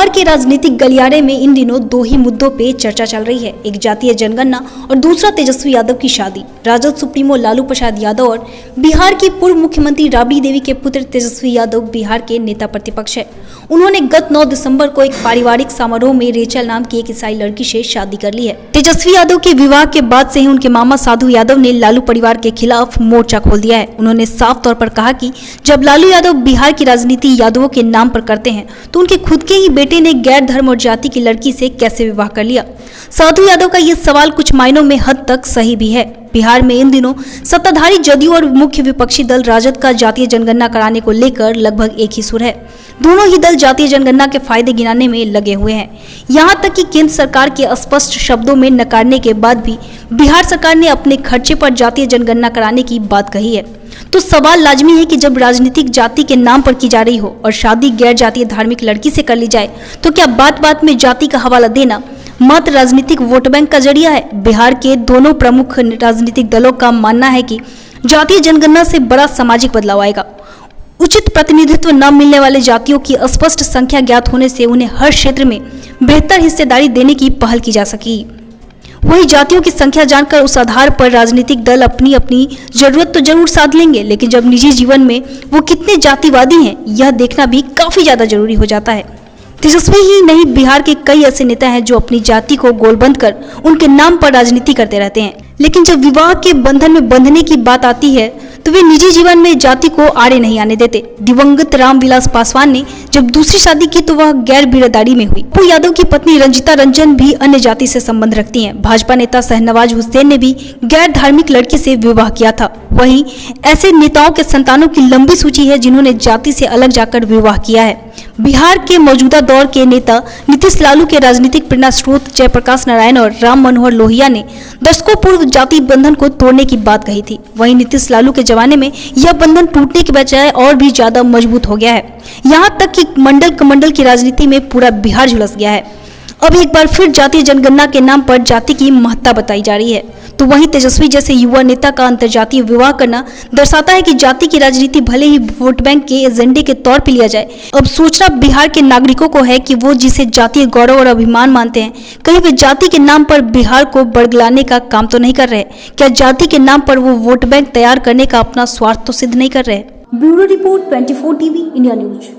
बिहार के राजनीतिक गलियारे में इन दिनों दो ही मुद्दों पे चर्चा चल रही है, एक जातीय जनगणना और दूसरा तेजस्वी यादव की शादी। राजद सुप्रीमो लालू प्रसाद यादव और बिहार की पूर्व मुख्यमंत्री राबड़ी देवी के पुत्र तेजस्वी यादव बिहार के नेता प्रतिपक्ष है। उन्होंने गत 9 दिसंबर को एक पारिवारिक समारोह में रेचल नाम की एक ईसाई लड़की से शादी कर ली है। तेजस्वी यादव के विवाह के बाद से ही उनके मामा साधु यादव ने लालू परिवार के खिलाफ मोर्चा खोल दिया है। उन्होंने साफ तौर पर कहा कि जब लालू यादव बिहार की राजनीति यादवों के नाम पर करते हैं तो उनके खुद के ही बेटे ने गैर धर्म और जाति की लड़की से कैसे विवाह कर लिया। साधु यादव का ये सवाल कुछ मायनों में हद तक सही भी है। बिहार में इन दिनों सत्ताधारी जदयू और मुख्य विपक्षी दल राजद का जातीय जनगणना कराने को लेकर लगभग एक ही सुर है। दोनों ही दल जातीय जनगणना के फायदे गिनाने में लगे हुए हैं। यहां तक कि केंद्र सरकार के स्पष्ट शब्दों में नकारने के बाद भी बिहार सरकार ने अपने खर्चे पर जातीय जनगणना कराने की बात कही है। तो सवाल लाजमी है कि जब राजनीतिक जाति के नाम पर की जा रही हो और शादी गैर जातीय धार्मिक लड़की से कर ली जाए तो क्या बात बात में जाति का हवाला देना मात्र राजनीतिक वोट बैंक का जरिया है। बिहार के दोनों प्रमुख राजनीतिक दलों का मानना है कि जातीय जनगणना से बड़ा सामाजिक बदलाव आएगा। उचित प्रतिनिधित्व न मिलने वाले जातियों की स्पष्ट संख्या ज्ञात होने से उन्हें हर क्षेत्र में बेहतर हिस्सेदारी देने की पहल की जा सकेगी। वही जातियों की संख्या जानकर उस आधार पर राजनीतिक दल अपनी अपनी जरूरत तो जरूर साध लेंगे, लेकिन जब निजी जीवन में वो कितने जातिवादी हैं यह देखना भी काफी ज्यादा जरूरी हो जाता है। तेजस्वी ही नहीं, बिहार के कई ऐसे नेता हैं जो अपनी जाति को गोलबंद कर उनके नाम पर राजनीति करते रहते हैं, लेकिन जब विवाह के बंधन में बंधने की बात आती है तो वे निजी जीवन में जाति को आड़े नहीं आने देते। दिवंगत रामविलास पासवान ने जब दूसरी शादी की तो वह गैर बिरादरी में हुई। पप्पू यादव की पत्नी रंजिता रंजन भी अन्य जाति से संबंध रखती हैं। भाजपा नेता शहनवाज हुसैन ने भी गैर धार्मिक लड़की से विवाह किया था। वहीं ऐसे नेताओं के संतानों की लंबी सूची है जिन्होंने जाति से अलग जाकर विवाह किया है। बिहार के मौजूदा दौर के नेता नीतीश लालू के राजनीतिक प्रेरणा स्रोत जयप्रकाश नारायण और राम मनोहर लोहिया ने दशकों पूर्व जाति बंधन को तोड़ने की बात कही थी। वहीं नीतीश लालू के जमाने में यह बंधन टूटने के बजाय और भी ज्यादा मजबूत हो गया है। यहाँ तक कि मंडल कमंडल की राजनीति में पूरा बिहार झुलस गया है। अब एक बार फिर जातीय जनगणना के नाम पर जाति की महत्ता बताई जा रही है। तो वहीं तेजस्वी जैसे युवा नेता का अंतर्जातीय विवाह करना दर्शाता है कि जाति की राजनीति भले ही वोट बैंक के एजेंडे के तौर पर लिया जाए, अब सोचना बिहार के नागरिकों को है कि वो जिसे जातीय गौरव और अभिमान मानते हैं, कहीं वे जाति के नाम पर बिहार को बड़गलाने का काम तो नहीं कर रहे। क्या जाति के नाम पर वो वोट बैंक तैयार करने का अपना स्वार्थ तो सिद्ध नहीं कर रहे। Bureau report 24 TV India news.